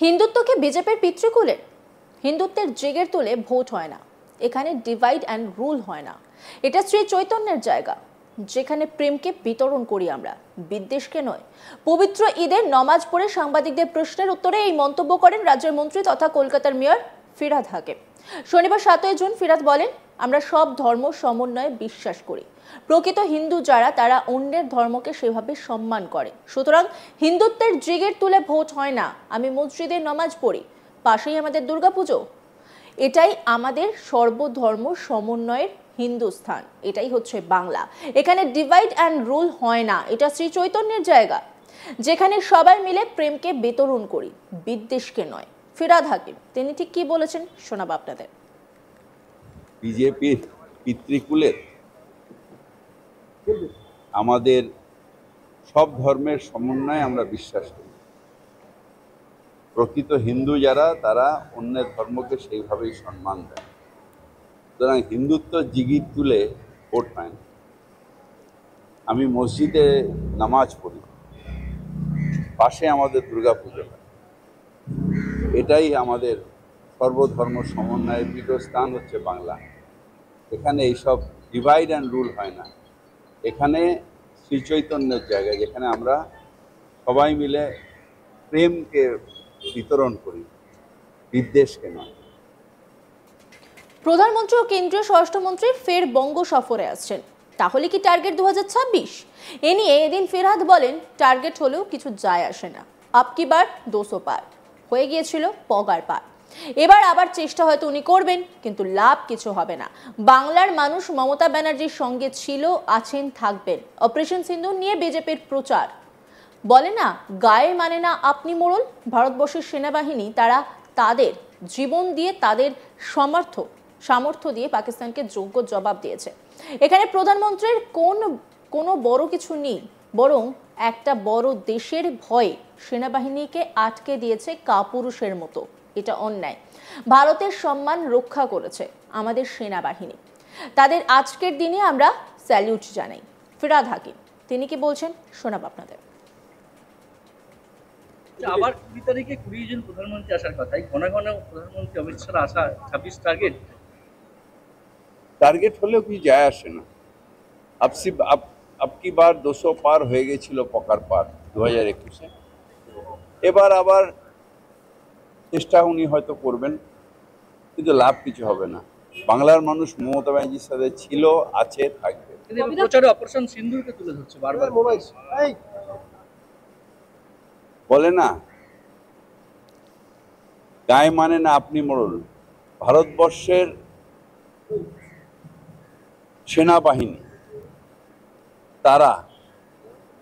হিন্দুত্বকে বিজেপির পিতৃকুলে, হিন্দুত্বের জেগের তুলে ভোট হয় না, এখানে ডিভাইড অ্যান্ড রুল হয় না। এটা শ্রী চৈতন্যের জায়গা, যেখানে প্রেমকে বিতরণ করি আমরা, বিদ্বেষকে নয়। পবিত্র ঈদের নমাজ পড়ে সাংবাদিকদের প্রশ্নের উত্তরে এই মন্তব্য করেন রাজ্যের মন্ত্রী তথা কলকাতার মেয়র ফিরহাদ হাকিম। শনিবার 7 জুন ফিরহাদ বলেন, আমরা সব ধর্ম সমন্বয়ে বিশ্বাস করি। প্রকৃত হিন্দু যারা, তারা অন্যের ধর্মকে সেভাবে সম্মান করে। সুতরাং হিন্দুত্বের জিগের তুলে ভোট হয় না। আমি মসজিদে নমাজ পড়ি, পাশেই আমাদের দুর্গাপুজো। এটাই আমাদের সর্বধর্ম সমন্বয়ের হিন্দুস্থান, এটাই হচ্ছে বাংলা। এখানে ডিভাইড অ্যান্ড রুল হয় না। এটা শ্রী চৈতন্যের জায়গা, যেখানে সবাই মিলে প্রেমকে বিতরণ করি, বিদ্বেষকে নয়। ফিরহাদ হাকিম তিনি ঠিক কি বলেছেন শোনাবো আপনাদের। বিজেপির পিতৃকুলের আমাদের সব ধর্মের সমন্বয়ে আমরা বিশ্বাস করি। প্রকৃত হিন্দু যারা, তারা অন্যের ধর্মকে সেইভাবেই সম্মান দেয়। সুতরাং হিন্দুত্ব জিগির তুলে ভোট হয় না। আমি মসজিদে নামাজ পড়ি, পাশে আমাদের দুর্গাপুজো হয়। এটাই আমাদের সর্বধর্ম সমন্বয়ের পীঠস্থান হচ্ছে বাংলা। এখানে এইসব ডিভাইড অ্যান্ড রুল হয় না। এখানে শ্রী চৈতন্যের জায়গা, যেখানে আমরা সবাই মিলে প্রেমকে বিতরণ করি, বিদ্বেষকে নয়। প্রধানমন্ত্রী ও কেন্দ্রীয় স্বরাষ্ট্রমন্ত্রী ফের বঙ্গ সফরে আসছেন, তাহলে কি টার্গেট 2026? এ নিয়ে এদিন ফিরহাদ বলেন, টার্গেট হলেও কিছু যায় আসে না। আপকি বার 200 পার হয়ে গিয়েছিল, পগার পার। এবার আবার চেষ্টা হয়তো উনি করবেন, কিন্তু লাভ কিছু হবে না। বাংলার মানুষ মমতা ব্যানার্জির সঙ্গে ছিল, আছেন, থাকবেন। অপারেশন সিন্দুর নিয়ে বিজেপির প্রচার, বলে না গায়ে মানে না আপনি মোড়ল। ভারতবর্ষের সেনাবাহিনী তারা তাদের জীবন দিয়ে, তাদের সামর্থ্য দিয়ে পাকিস্তানকে যোগ্য জবাব দিয়েছে। এখানে প্রধানমন্ত্রীর কোনো বড় কিছু নেই, বরং একটা বড় দেশের ভয়ে সেনাবাহিনীকে আটকে দিয়েছে কাপুরুষের মতো। এটা অন্যায়। ভারতের সম্মান রক্ষা করেছে আমাদের সেনাবাহিনী, তাদের আজকের দিনে আমরা স্যালিউট জানাই। ফিরহাদ হাকিম তিনি কি বলছেন শোনাব আপনাদের। আবার 20 তারিখে 20 জন প্রধানমন্ত্রী আসার কথা, ঘন ঘন প্রধানমন্ত্রী অমিত শাহ আসা 26 টার্গেট হলেও কি যায় আসে না। আপকি বার 200 পার হয়ে গেছিল, পকার পার 2021-এ। এবার আবার চেষ্টা উনি হয়তো করবেন, কিন্তু লাভ কিছু হবে না। বাংলার মানুষ মমতা ব্যানার্জির সাথে ছিল, আছে, থাকবে। প্রচারে অপারেশন সিন্দুরকে তুলে ধরছে বারবার। বলে না গায়ে মানে না আপনি মোড়ল। ভারতবর্ষের সেনাবাহিনী তারা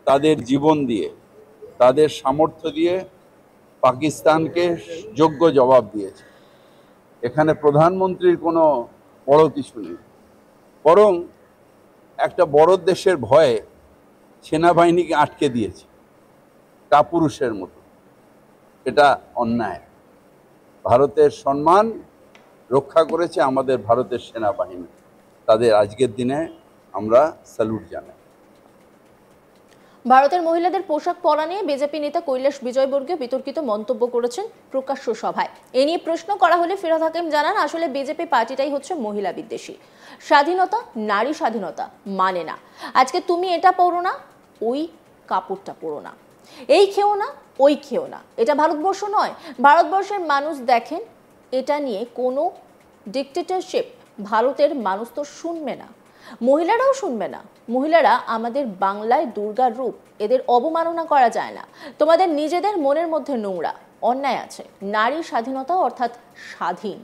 তাদের জীবন দিয়ে, তাদের সামর্থ্য দিয়ে পাকিস্তানকে যোগ্য জবাব দিয়েছে। এখানে প্রধানমন্ত্রীর কোনো বড় কিছু নেই, বরং একটা বড় দেশের ভয়ে সেনাবাহিনীকে আটকে দিয়েছে কাপুরুষের মতো। এটা অন্যায়। ভারতের সম্মান রক্ষা করেছে আমাদের ভারতের সেনাবাহিনী, তাদের আজকের দিনে আমরা স্যালুট জানাই। ভারতের মহিলাদের পোশাক পরা নিয়ে বিজেপি নেতা কৈলাস বিজয়বর্গীয় বিতর্কিত মন্তব্য করেছেন প্রকাশ্য সভায়। এ নিয়ে প্রশ্ন করা হলে ফিরহাদ হাকিম জানান, আসলে বিজেপি পার্টিটাই হচ্ছে মহিলা বিদ্বেষী। স্বাধীনতা, নারী স্বাধীনতা মানে না আজকে তুমি এটা পরো না, ওই কাপড়টা পরো না, এই খেও না, ওই খেও না। এটা ভারতবর্ষ নয়। ভারতবর্ষের মানুষ দেখেন, এটা নিয়ে কোনো ডিক্টেটরশিপ ভারতের মানুষ তো শুনবে না, মহিলারাও শুনবে না। মহিলারা আমাদের বাংলায় দুর্গার রূপ, এদের অবমাননা করা যায় না। তোমাদের নিজেদের মনের মধ্যে নোংরা অন্যায় আছে। নারী স্বাধীনতা অর্থাৎ স্বাধীন।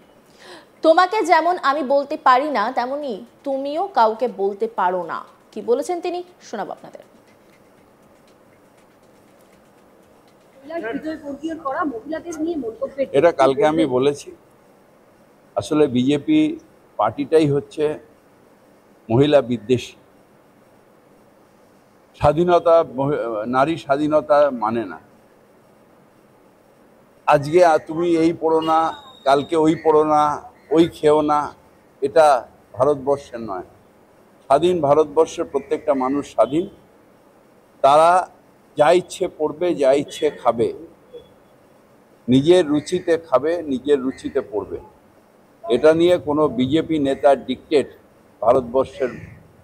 তোমাকে যেমন আমি বলতে পারি না, তেমনি তুমিও কাউকে বলতে পারো না। কি বলেছেন তিনি শোনাবো আপনাদের। এটা কালকে আমি বলেছি, আসলে বিজেপি পার্টিটাই হচ্ছে মহিলা বিদ্বেষী। স্বাধীনতা, নারী স্বাধীনতা মানে না আজকে তুমি এই পড়ো না, কালকে ওই পড়ো না, ওই খেও না। এটা ভারতবর্ষের নয়। স্বাধীন ভারতবর্ষের প্রত্যেকটা মানুষ স্বাধীন, তারা যা ইচ্ছে পড়বে, যা ইচ্ছে খাবে। নিজের রুচিতে খাবে, নিজের রুচিতে পড়বে। এটা নিয়ে কোনো বিজেপি নেতার ডিক্টেট ভারতবর্ষের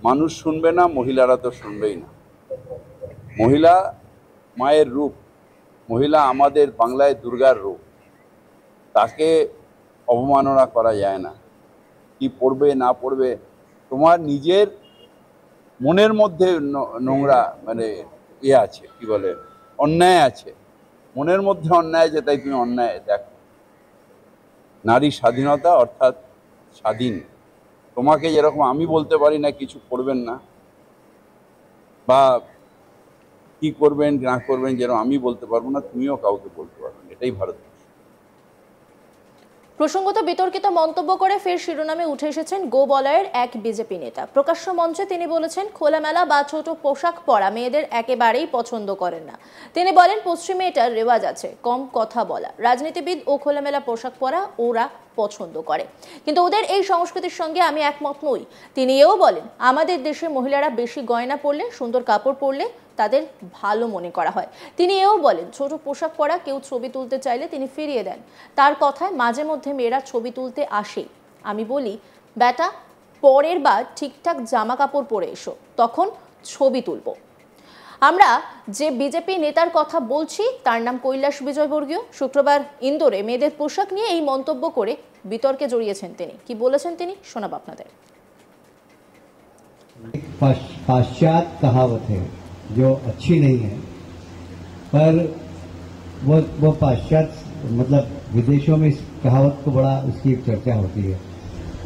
মানুষ শুনবে না, মহিলারা তো শুনবেই না। মহিলা মায়ের রূপ, মহিলা আমাদের বাংলায় দুর্গার রূপ, তাকে অবমাননা করা যায় না। কি পড়বে না পড়বে, তোমার নিজের মনের মধ্যে নোংরা মানে আছে, কি বলে, অন্যায় আছে, মনের মধ্যে অন্যায় আছে, তাই তুমি অন্যায় দেখো। নারী স্বাধীনতা অর্থাৎ স্বাধীন। তোমাকে যেরকম আমি বলতে পারি না কিছু করবেন না বা কি করবেন না করবেন, যেরকম আমি বলতে পারবো না, তুমিও কাউকে বলতে পারবে না। এটাই ভারতবর্ষ। প্রসঙ্গত বিতর্কিত মন্তব্য করে ফের শিরোনামে উঠে এসেছেন গো বলয়ের এক বিজেপি নেতা। প্রকাশ্য মঞ্চে তিনি বলেছেন, খোলামেলা বা ছোট পোশাক পরা মেয়েদের একেবারেই পছন্দ করেন না। তিনি বলেন, পশ্চিমে এটার রেওয়াজ আছে, কম কথা বলা। রাজনীতিবিদ ও খোলামেলা পোশাক পরা ওরা পছন্দ করে, কিন্তু ওদের এই সংস্কৃতির সঙ্গে আমি একমত নই। তিনি এও বলেন, আমাদের দেশে মহিলারা বেশি গয়না পরলে, সুন্দর কাপড় পরলে তাদের ভালো মনে করা হয়। তিনি এও বলেন, ছোট পোশাক পরা কেউ ছবি তুলতে চাইলে তিনি ফিরিয়ে দেন। তার কথায় মাঝে মধ্যে মেয়েরা ছবি তুলতে আসে। আমি বলি, বেটা, পরের বার ঠিকঠাক জামা কাপড় পরে এসো, তখন ছবি তুলবো। আমরা যে বিজেপি নেতার কথা বলছি তার নাম কৈলাস বিজয়বর্গীয়। শুক্রবার ইন্দোরে মেয়েদের পোশাক নিয়ে এই মন্তব্য করে বিতর্কে জড়িয়েছেন তিনি। কি বলেছেন তিনি শোনাব আপনাদের। पाश्चात्य कहावत है जो अच्छी नहीं है, पर वो पाश्चात्य मतलब विदेशों में इस कहावत को बड़ा उसकी चर्चा होती है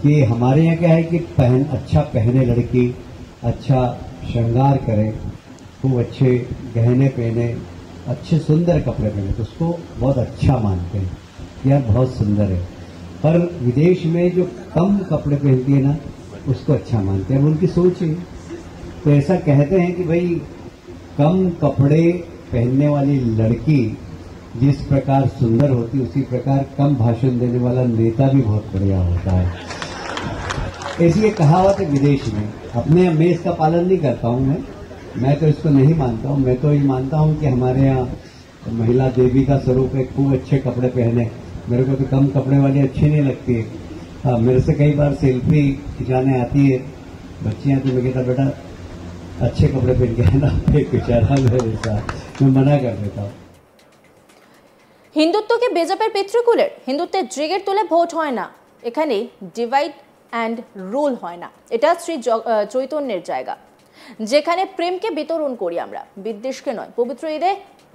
कि हमारे यहाँ क्या है कि अच्छा पहने लड़की, अच्छा श्रृंगार करे, खूब अच्छे गहने पहने, अच्छे सुंदर कपड़े पहने, तो उसको बहुत अच्छा मानते हैं, यार बहुत सुंदर है। पर विदेश में जो कम कपड़े पहनती है ना, उसको अच्छा मानते हैं। उनकी सोच है। तो ऐसा कहते हैं कि भाई कम कपड़े पहनने वाली लड़की जिस प्रकार सुंदर होती, उसी प्रकार कम भाषण देने वाला नेता भी बहुत बढ़िया होता है। ऐसी ये कहावत है विदेश में। अपने मैं इसका पालन नहीं करता हूँ, मैं तो इसको नहीं मानता हूँ। मैं तो ये मानता हूँ कि हमारे यहाँ महिला देवी का स्वरूप है, खूब अच्छे कपड़े पहने। मेरे को तो कम कपड़े वाली अच्छी नहीं लगती है। हाँ, मेरे से कई बार सेल्फी खिंचाने आती है बच्चियाँ, तो मैं कहता बेटा अच्छे कपड़े पहन के आना, बेचारा मेरे साथ, मैं मना कर देता हूँ। হিন্দুত্বকে বিজেপির পিতৃকুলের, হিন্দুত্বের জিগের তুলে ভোট হয় না, এখানে ডিভাইড অ্যান্ড রুল হয় না। এটা শ্রী চৈতন্যের জায়গা, যেখানে প্রেমকে বিতরণ করি আমরা, বিদ্বেষকে নয়। পবিত্র ঈদে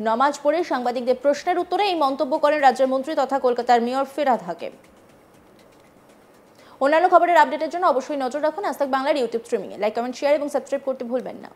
নমাজ পড়ে সাংবাদিকদের প্রশ্নের উত্তরে এই মন্তব্য করেন রাজ্যের মন্ত্রী তথা কলকাতার মেয়র ফিরহাদ হাকিম। অন্যান্য খবরের আপডেটের জন্য অবশ্যই নজর রাখুন আজ তাক বাংলার ইউটিউব স্ট্রিমিংয়ে। লাইক, কমেন্ট, শেয়ার এবং সাবস্ক্রাইব করতে ভুলবেন না।